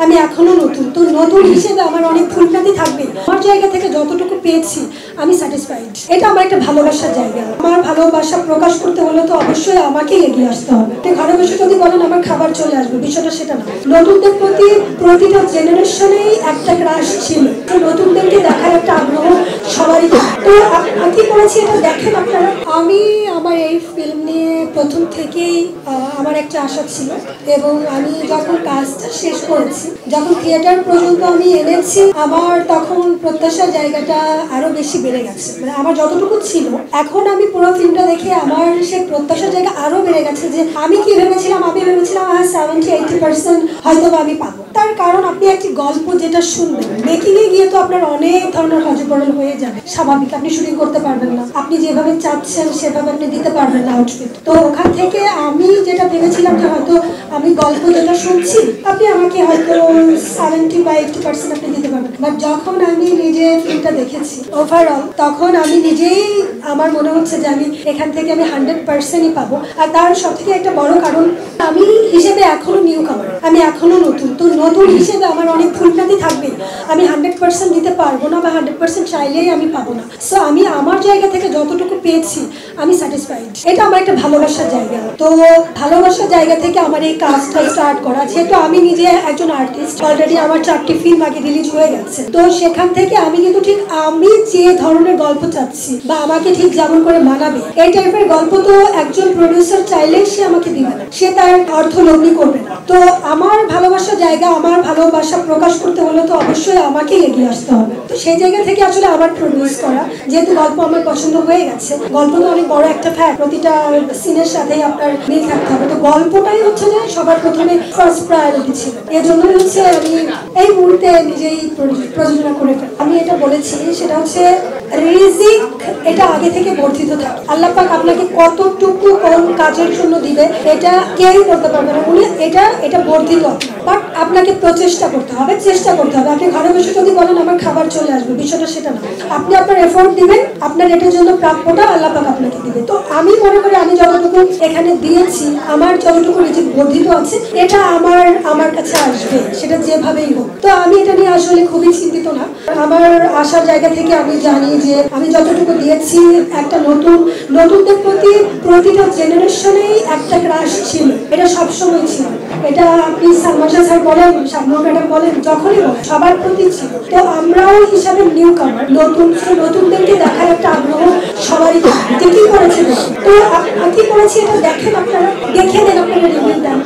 আমি এখনো নতুন, তো নতুন হিসেবে আমার অনেক ভুলভ্রান্তি থাকবে। আমার জায়গা থেকে যতটুকু পেয়েছি আমি স্যাটিসফাইড। এটা আমার একটা ভালোবাসার জায়গা। আমার ভালোবাসা প্রকাশ করতে হলে তো অবশ্যই আমাকেই এগিয়ে আসতে হবে। ঘরে বসে যদি বলেন আমার খাবার চলে আসবে, বিষয়টা সেটা না। নতুনদের প্রতি প্রতিটা জেনারেশনেই একটা ক্রাশ ছিল, নতুনদেরকে দেখার একটা আগ্রহ সবারই। তো আমি কি করেছি এটা দেখেন আপনারা। আমি আমার এই ফিল্ম নিয়ে প্রথম থেকেই আমার একটা আশা ছিল, এবং আমি যখন কাজটা শেষ করেছি, যখন থিয়েটার পর্যন্ত আমি এনেছি, আমার তখন প্রত্যাশার জায়গাটা আরো বেশি বেড়ে গেছে। মানে আমার যতটুকু ছিল, এখন আমি পুরো ফিল্মটা দেখে আমার সেই প্রত্যাশার জায়গা আরো বেড়ে গেছে। যে আমি কি ভেবেছিলাম, আমি ভেবেছিলাম 70-80% হয়তো আমি পাবো। তার কারণ আপনি একটি গল্প যেটা শুনবেন, মেকিং এ গিয়ে তো আপনার অনেক ধরনের হজবরল হয়ে যাবে, স্বাভাবিক। আপনি শুটিং করতে পারবেন না, আপনি যেভাবে চাচ্ছেন সেভাবে আপনি দিতে পারবেন না আউটফিট। তো ওখান থেকে আমি যেটা ভেবেছিলাম যে হয়তো আমি গল্প যেটা শুনছি, আপনি আমাকে হয়তো 70-80% আপনি দিতে পারবেন। বাট যখন আমি নিজে ফিল্মটা দেখেছি ওভারঅল, তখন আমি নিজেই আমার মনে হচ্ছে যে আমি এখান থেকে আমি 100%ই পাবো। আর তার সব থেকে একটা বড় কারণ, আমি হিসেবে এখনো নিউ কামার, আমি এখনো নতুন। তো নতুন হিসেবে আমার অনেক ভুলভ্রান্তি থাকবে। আমি 100% দিতে পারবো না, বা 100% চাইলেই আমি পাবো না। সো আমি আমার জায়গা থেকে যতটুকু পেয়েছি আমি স্যাটিসফাইড। এটা আমার একটা ভালোবাসার জায়গা। তো ভালোবাসার জায়গা থেকে আমার এই কাজটা স্টার্ট করা। যেহেতু আমি নিজে একজন আর্টিস্ট, অলরেডি আমার 4টি ফিল্ম আগে রিলিজ হয়ে গেছে। তো সেখান থেকে আমি কিন্তু ঠিক আমি যে ধরনের গল্প চাচ্ছি, বা আমাকে ঠিক যেমন করে মানাবে এই টাইপের গল্প, তো একজন প্রডিউসার চাইলেই সে আমাকে দিবে না, সে তার অর্থ লগ্নি করবে না। তো আমার ভালোবাসার জায়গা, আমার ভালোবাসা প্রকাশ করতে হলে তো অবশ্যই আমাকেই এগিয়ে আসতে হবে। তো সেই জায়গা থেকে আসলে আমার প্রডিউস করা, যেহেতু গল্প আমার পছন্দ হয়ে গেছে। গল্প তো অনেক বড় একটা ফ্যাক্ট, প্রতিটা সিনের সাথেই আপনার মিল থাকতে হবে। তো গল্পটাই হচ্ছে যে সবার প্রথমে ফার্স্ট প্রায়োরিটি ছিল। এর জন্যই হচ্ছে আমি এই মুহূর্তে নিজেই প্রযোজনা করে ফেলি। আমি এটা বলেছি, সেটা হচ্ছে রিজিক এটা আগে থেকে বর্ধিত থাকে। আল্লাহ পাক আপনাকে কতটুকু কোন কাজের জন্য দিবে এটা কেউ করতে পারবে না। উনি এটা বর্ধিত, বাট আপনাকে প্রচেষ্টা করতে হবে, চেষ্টা করতে হবে। আপনি ঘরে বসে যদি বলেন আমার খাবার চলে আসবে, বিষয়টা সেটা না। আপনি আপনার এফোর্ট দিবেন, আপনার এটার জন্য প্রাপ্যটা আল্লাহ পাক আপনাকে দিবে। তো আমি মনে করি আমি যতটুকু এখানে দিয়েছি, আমার যতটুকু রিজিক বর্ধিত আছে, এটা আমার কাছে আসবে, সেটা যেভাবেই হোক। তো আমি এটা নিয়ে আসলে খুবই চিন্তিত না। আমার আসার জায়গা থেকে আমি জানি যে আমি যতটুকু দিয়েছি, একটা নতুনদের প্রতি প্রতিটা জেনারেশনেই একটা ক্রাশ ছিল। এটা সবসময় ছিল। এটা আপনি সালমান শাহ স্যার বলেন, শাবনূর ম্যাডাম বলেন, যখনই বলেন, সবার প্রতি ছিল। তো আমরাও হিসাবে নিউ কামার, নতুনদেরকে দেখার একটা আগ্রহ সবারই থাকে। কি করেছে, তো কি করেছি এটা দেখেন আপনারা, দেখে নেন, আপনারা রিভিউ দেন।